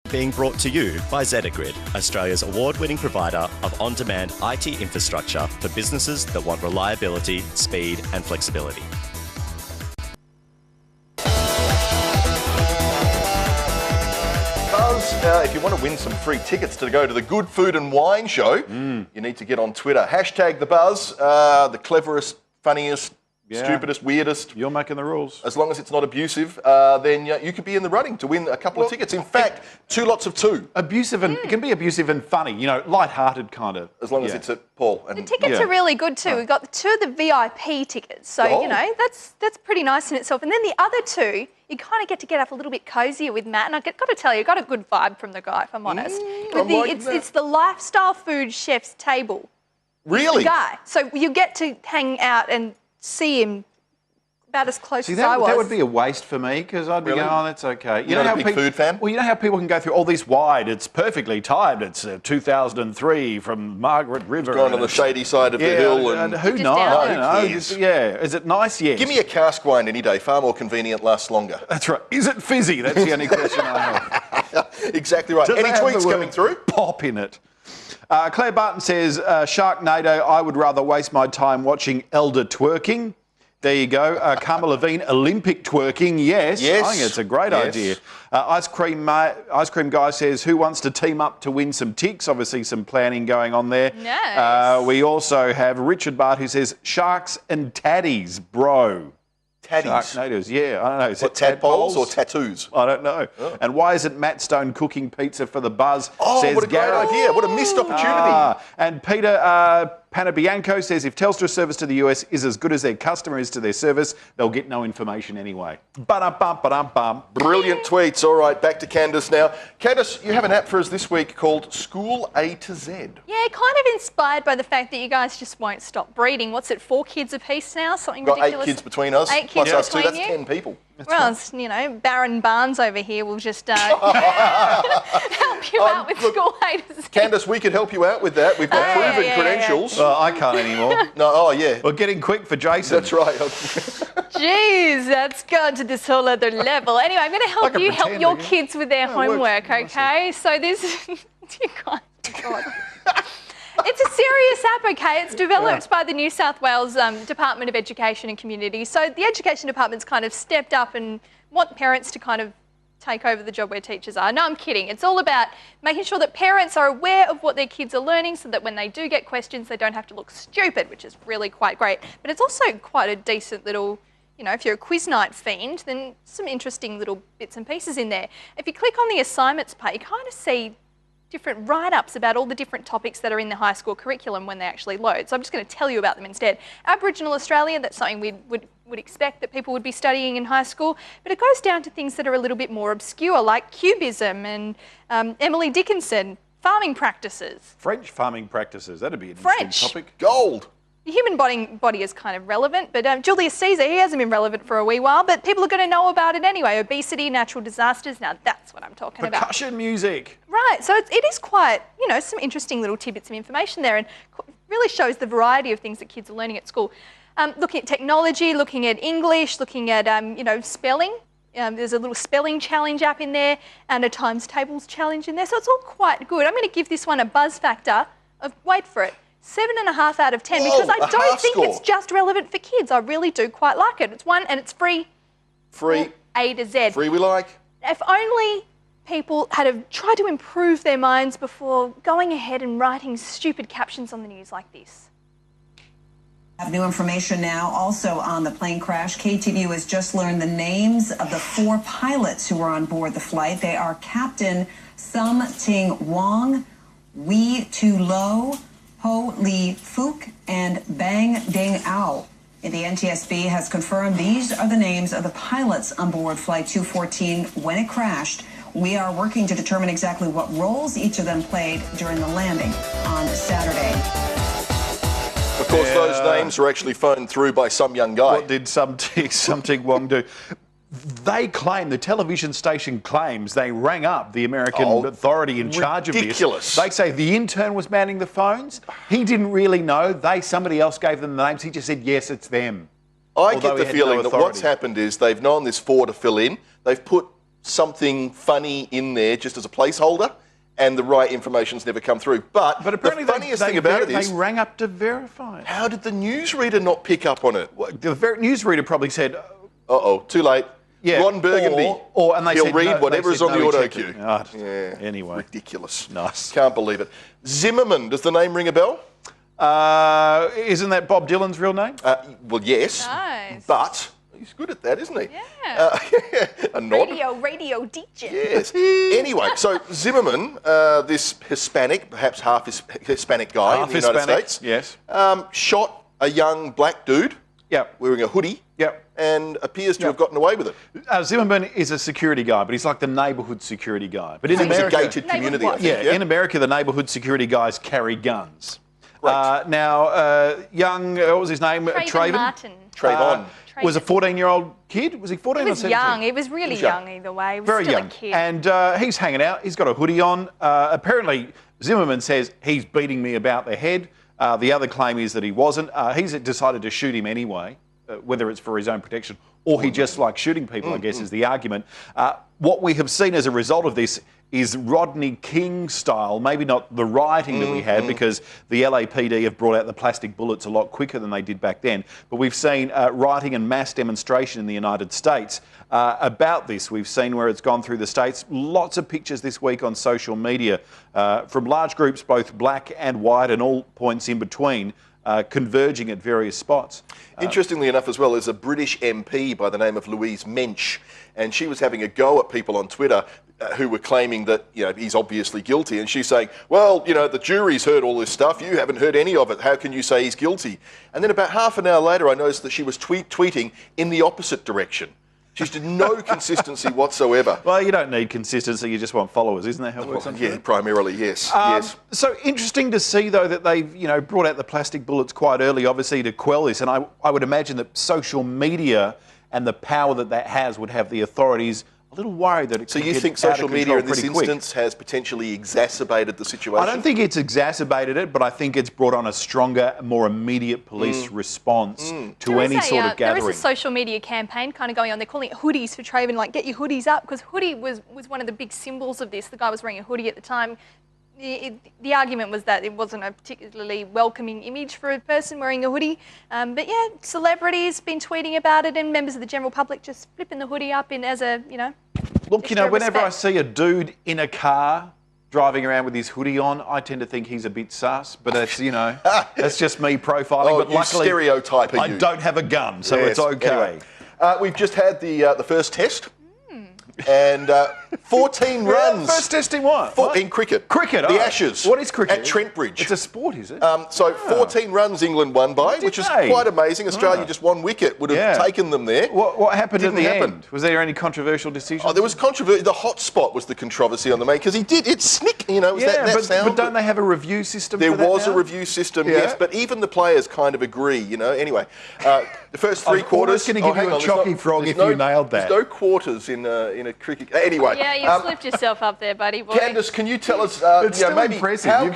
Being brought to you by Zetagrid, Australia's award-winning provider of on-demand IT infrastructure for businesses that want reliability, speed and flexibility. If you want to win some free tickets to go to the Good Food and Wine Show, you need to get on Twitter. Hashtag the buzz, the cleverest, funniest, stupidest, weirdest. You're making the rules. As long as it's not abusive, then you could be in the running to win a couple of tickets. In fact, 2 lots of 2. Abusive and it can be abusive and funny, you know, light-hearted kind of. As long as it's at Paul. And the tickets are really good too. We've got 2 of the VIP tickets, so you know that's pretty nice in itself. And then the other 2, you kind of get up a little bit cozier with Matt. And I've got to tell you, I got a good vibe from the guy, if I'm honest. It's the lifestyle food chef's table. Really? The guy. So you get to hang out and see him about as close as I was. That would be a waste for me because I'd be going, oh, that's okay. You're not a big food fan? Well, you know how people can go through all this wide, it's perfectly timed, it's 2003 from Margaret River. Gone on the shady side of the hill. And who knows? Is it nice? Yes. Give me a cask wine any day, far more convenient, lasts longer. That's right. Is it fizzy? That's the only question I have. Exactly right. Any tweets coming through? Pop in it. Claire Barton says, Sharknado, I would rather waste my time watching elder twerking. There you go. Carmel Levine, Olympic twerking, yes. I think it's a great idea. Ice Cream Guy says, who wants to team up to win some ticks? Obviously some planning going on there. Nice. We also have Richard Bart who says, sharks and taddies, bro. Taddies? Sharknadoes, yeah, I don't know. Is what, tadpoles or tattoos? I don't know. Oh. And why isn't Matt Stone cooking pizza for the buzz? Oh, says what a great idea. What a missed opportunity. And Peter Panabianco says, if Telstra's service to the US is as good as their customer is to their service, they'll get no information anyway. Ba-dum-bum. Brilliant tweets. All right, back to Candace now. Candace, you have an app for us this week called School A to Z. Yeah, kind of inspired by the fact that you guys just won't stop breeding. What's it, 4 kids apiece now? Something ridiculous. Got 8 kids between us. 8 kids plus us between two. That's you. 10 people. Well, it's, you know, Baron Barnes over here will just help you out with School A to Z. Candace, we could help you out with that. We've got proven credentials. Well, I can't anymore. No, We're getting quick for Jason. That's right. Jeez, that's gone to this whole other level. Anyway, I'm going to help you help your kids with their homework, okay? So this... God. It's a serious app, okay? It's developed by the New South Wales Department of Education and Community. So the Education Department's kind of stepped up and want parents to kind of take over the job where teachers are. No, I'm kidding. It's all about making sure that parents are aware of what their kids are learning so that when they do get questions, they don't have to look stupid, which is really quite great. But it's also quite a decent little, you know, if you're a quiz night fiend, then some interesting little bits and pieces in there. If you click on the assignments page, you kind of see different write-ups about all the different topics that are in the high school curriculum when they actually load. So I'm just going to tell you about them instead. Aboriginal Australia, that's something we would expect that people would be studying in high school, but it goes down to things that are a little bit more obscure, like cubism and Emily Dickinson, farming practices. French farming practices, that'd be an interesting topic. Gold. The human body is kind of relevant, but Julius Caesar, he hasn't been relevant for a wee while, but people are going to know about it anyway. Obesity, natural disasters, now that's what I'm talking about. Percussion music. Right, so it is quite, you know, some interesting little tidbits of information there and really shows the variety of things that kids are learning at school. Looking at technology, looking at English, looking at, you know, spelling. There's a little spelling challenge app in there and a times tables challenge in there, so it's all quite good. I'm going to give this one a buzz factor of, wait for it, 7.5 out of 10 because I don't think it's just relevant for kids. I really do quite like it. It's one and it's free. Free. A to Z. Free we like. If only people had tried to improve their minds before going ahead and writing stupid captions on the news like this. Have new information now also on the plane crash. KTVU has just learned the names of the 4 pilots who were on board the flight. They are Captain Sum Ting Wong, Wee Tu Lo, Ho Lee Fook, and Bang Ding Ao. The NTSB has confirmed these are the names of the pilots on board Flight 214 when it crashed. We are working to determine exactly what roles each of them played during the landing on Saturday. Of course, those names were actually phoned through by some young guy. What did Sum Ting Wong do? They claim, the television station claims they rang up the American authority in charge of this. Ridiculous. They say the intern was manning the phones. He didn't really know. Somebody else gave them the names. He just said, yes, it's them. I get the feeling that what's happened is they've known this 4 to fill in. They've put something funny in there just as a placeholder, and the right information's never come through. But apparently the funniest thing about it is... they rang up to verify it. How did the newsreader not pick up on it? Well, the newsreader probably said... Uh-oh, too late. Yeah, Ron Burgundy. And they He'll said read no, whatever is on the auto cue. Yeah. Anyway. Ridiculous. Nice. Can't believe it. Zimmerman, does the name ring a bell? Isn't that Bob Dylan's real name? Well, yes. Nice. But he's good at that, isn't he? Yeah. A nod. Radio DJ. Yes. Anyway, so Zimmerman, this Hispanic, perhaps half Hispanic guy in the United States, yes, shot a young black dude wearing a hoodie and appears to have gotten away with it. Zimmerman is a security guy, but he's like the neighbourhood security guy. But in America, America, it's a gated community, I think. In America, the neighbourhood security guys carry guns. Right. Young, what was his name? Trayvon. Was a 14-year-old kid? Was he 14 He was or 17? young. He was really young either way. He was Very still young. a kid. And he's hanging out. He's got a hoodie on. Apparently, Zimmerman says he's beating me about the head. The other claim is that he wasn't. He's decided to shoot him anyway, whether it's for his own protection or he just likes shooting people, I guess, is the argument. What we have seen as a result of this is Rodney King style, maybe not the rioting that we had, because the LAPD have brought out the plastic bullets a lot quicker than they did back then. But we've seen rioting and mass demonstration in the United States about this. We've seen where it's gone through the states. Lots of pictures this week on social media from large groups, both black and white and all points in between, converging at various spots. Interestingly enough as well, there's a British MP by the name of Louise Mensch, and she was having a go at people on Twitter who were claiming that, he's obviously guilty, and she's saying, well, the jury's heard all this stuff, you haven't heard any of it, how can you say he's guilty? And then about half an hour later I noticed that she was tweeting in the opposite direction. She's did no consistency whatsoever. Well, you don't need consistency, you just want followers, isn't that how it works? Yeah, primarily, yes. Yes. So interesting to see, though, that they've brought out the plastic bullets quite early, obviously, to quell this. And I would imagine that social media and the power that has would have the authorities a little worried that it could get out of control. So you think social media in this instance has potentially exacerbated the situation? I don't think it's exacerbated it, but I think it's brought on a stronger, more immediate police response to any sort of gathering. There is a social media campaign kind of going on. They're calling it hoodies for Trayvon, like get your hoodies up, because hoodie was one of the big symbols of this. The guy was wearing a hoodie at the time. The argument was that it wasn't a particularly welcoming image for a person wearing a hoodie. But yeah, celebrities been tweeting about it and members of the general public just flipping the hoodie up in as a, Look, whenever I see a dude in a car driving around with his hoodie on, I tend to think he's a bit sus, but that's, that's just me profiling. Oh, but luckily, stereotyping I don't have a gun, so it's okay. Anyway, we've just had the first test. And 14 runs. First testing what? In cricket. Cricket, The Ashes. What is cricket? At Trent Bridge. It's a sport, is it? 14 runs England won by, which is quite amazing. Australia just one wicket would have taken them there. What happened at the end? Was there any controversial decision? Oh, there was controversy. The hot spot was the controversy on the main, because he did. It's snick, that sound. But don't they have a review system There for that was now? a review system, yes, but even the players kind of agree, Anyway, the first three quarters... I was going to give you a chalky frog if you nailed that. There's no quarters in a cricket... Anyway. Yeah, you slipped yourself up there, buddy boy. Candice, can you tell us, it's still maybe impressive. How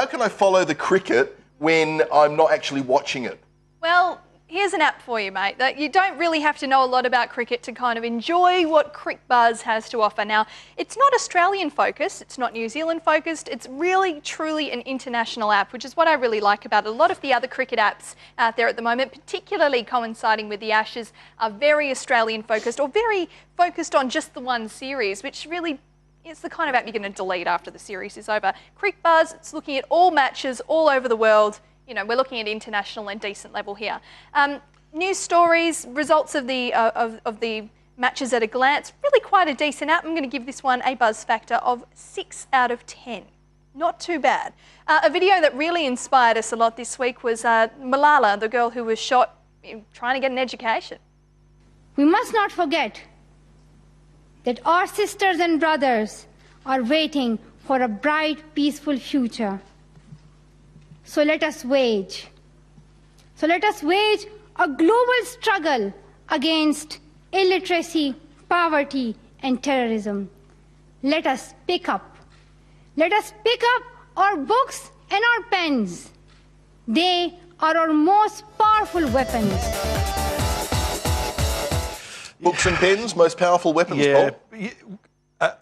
can I follow the cricket when I'm not actually watching it? Well, here's an app for you, mate. That you don't really have to know a lot about cricket to kind of enjoy what CricBuzz has to offer. Now, it's not Australian focused, it's not New Zealand focused, it's really, truly an international app, which is what I really like about it. A lot of the other cricket apps out there at the moment, particularly coinciding with the Ashes, are very Australian focused or very focused on just the one series, which really is the kind of app you're going to delete after the series is over. CricBuzz, it's looking at all matches all over the world. We're looking at international and decent level here. News stories, results of the matches at a glance, really quite a decent app. I'm going to give this one a buzz factor of 6 out of 10. Not too bad. A video that really inspired us a lot this week was Malala, the girl who was shot trying to get an education. We must not forget that our sisters and brothers are waiting for a bright, peaceful future. So let us wage a global struggle against illiteracy, poverty, and terrorism. Let us pick up our books and our pens. They are our most powerful weapons. Books and pens, most powerful weapons, Paul.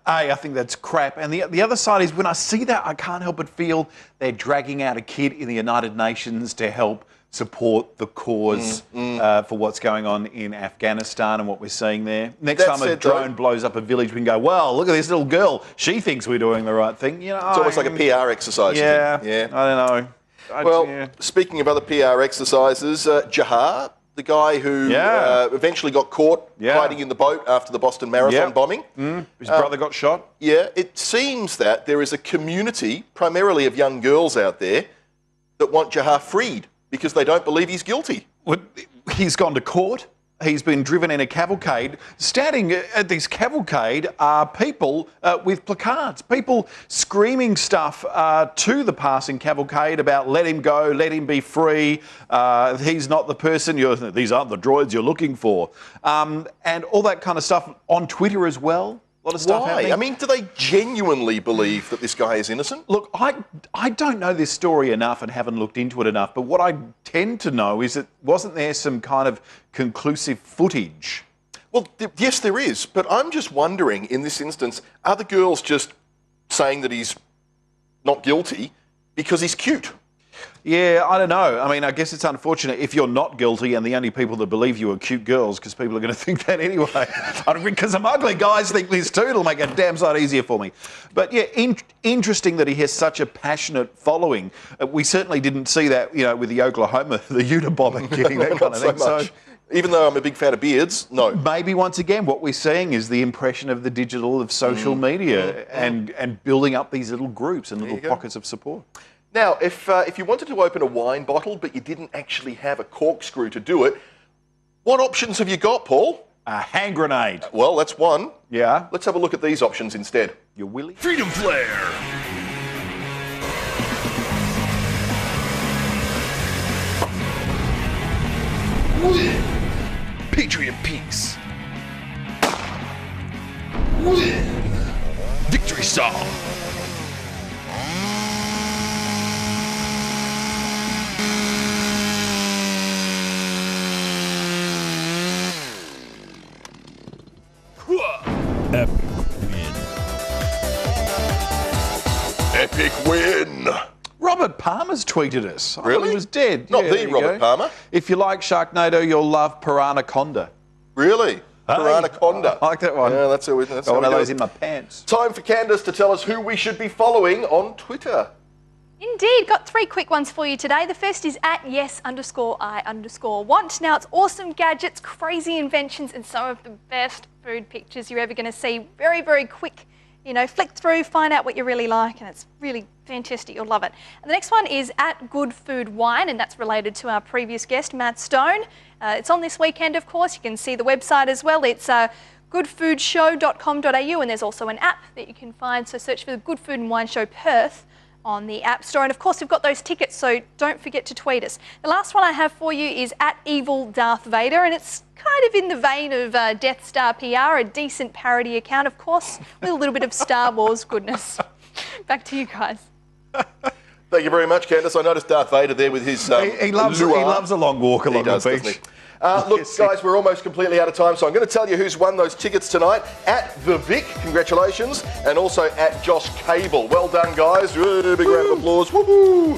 I think that's crap. And the other side is when I see that, I can't help but feel they're dragging out a kid in the United Nations to help support the cause for what's going on in Afghanistan and what we're seeing there. Next time a drone blows up a village, we can go, well, look at this little girl. She thinks we're doing the right thing. You know, it's almost like a PR exercise. Yeah, I don't know. Speaking of other PR exercises, Jahar, the guy who eventually got caught hiding in the boat after the Boston Marathon bombing. His brother got shot. Yeah, it seems that there is a community, primarily of young girls out there, that want Jahar freed because they don't believe he's guilty. Well, he's gone to court. He's been driven in a cavalcade. Standing at this cavalcade are people with placards, people screaming stuff to the passing cavalcade about let him go, let him be free, he's not the person, these aren't the droids you're looking for. And all that kind of stuff on Twitter as well. A lot of stuff happening. I mean, do they genuinely believe that this guy is innocent? Look, I don't know this story enough and haven't looked into it enough, but what I tend to know is that wasn't there some kind of conclusive footage? Well, yes, there is, but I'm just wondering, in this instance, are the girls just saying that he's not guilty because he's cute? Yeah, I don't know. I mean, I guess it's unfortunate if you're not guilty and the only people that believe you are cute girls, because people are going to think that anyway. Because I'm ugly, guys think this too. It'll make it a damn sight easier for me. But yeah, interesting that he has such a passionate following. We certainly didn't see that, with the Oklahoma, the Unabomber getting that kind of thing. So even though I'm a big fan of beards, no. Maybe once again, what we're seeing is the impression of the digital, of social media, and building up these little groups and little pockets of support. Now, if you wanted to open a wine bottle but you didn't actually have a corkscrew to do it, what options have you got, Paul? A hand grenade. Well, that's one. Yeah. Let's have a look at these options instead. Your willy. Freedom Flare. Win. Patriot Peace. Win. Victory Saw. Epic win. Epic win. Robert Palmer's tweeted us. Really? He was dead. Not the Robert Palmer. If you like Sharknado, you'll love Piranaconda. Really? Piranaconda. I like that one. Yeah, that's one of those in my pants. Time for Candace to tell us who we should be following on Twitter. Indeed, got 3 quick ones for you today. The first is at yes_I_want. Now, it's awesome gadgets, crazy inventions, and some of the best food pictures you're ever going to see. Very, very quick, flick through, find out what you really like, and it's really fantastic. You'll love it. And the next one is at Good Food Wine, and that's related to our previous guest, Matt Stone. It's on this weekend, of course. You can see the website as well. It's goodfoodshow.com.au, and there's also an app that you can find. So search for the Good Food and Wine Show Perth on the App Store. And of course, we've got those tickets, so don't forget to tweet us. The last one I have for you is at Evil Darth Vader, and it's kind of in the vein of Death Star PR, a decent parody account, of course, with a little bit of Star Wars goodness. Back to you guys. Thank you very much, Candace. I noticed Darth Vader there with his he loves a long walk along the beach. Look, guys, we're almost completely out of time, so I'm going to tell you who's won those tickets tonight. At The Vic, congratulations, and also at Josh Cable. Well done, guys. Big round of applause. Woohoo!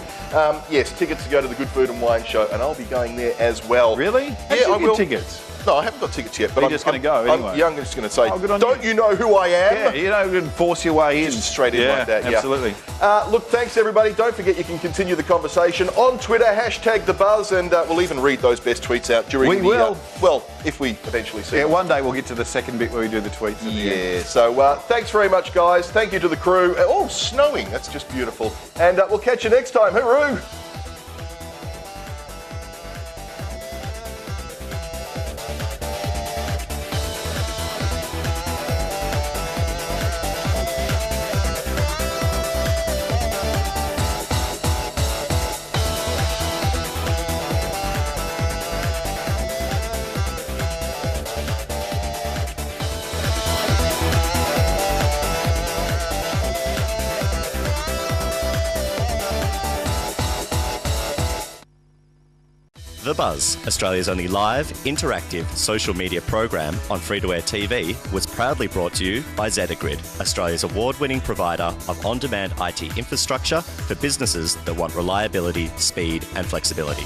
Yes, tickets to go to the Good Food and Wine Show, and I'll be going there as well. Really? Yeah, I will. Tickets? No, I haven't got tickets yet. But I'm just going to go anyway. I'm just going to say, don't you know who I am? Yeah, you can force your way in. Just straight in like that, absolutely. Look, thanks, everybody. Don't forget you can continue the conversation on Twitter, #TheBuzz, and we'll even read those best tweets out during We will. Well, if we eventually see them. One day we'll get to the second bit where we do the tweets. So thanks very much, guys. Thank you to the crew. Oh, snowing. That's just beautiful. And we'll catch you next time. Hooroo! The Buzz, Australia's only live, interactive social media program on free-to-air TV, was proudly brought to you by s03e18, Australia's award-winning provider of on-demand IT infrastructure for businesses that want reliability, speed and flexibility.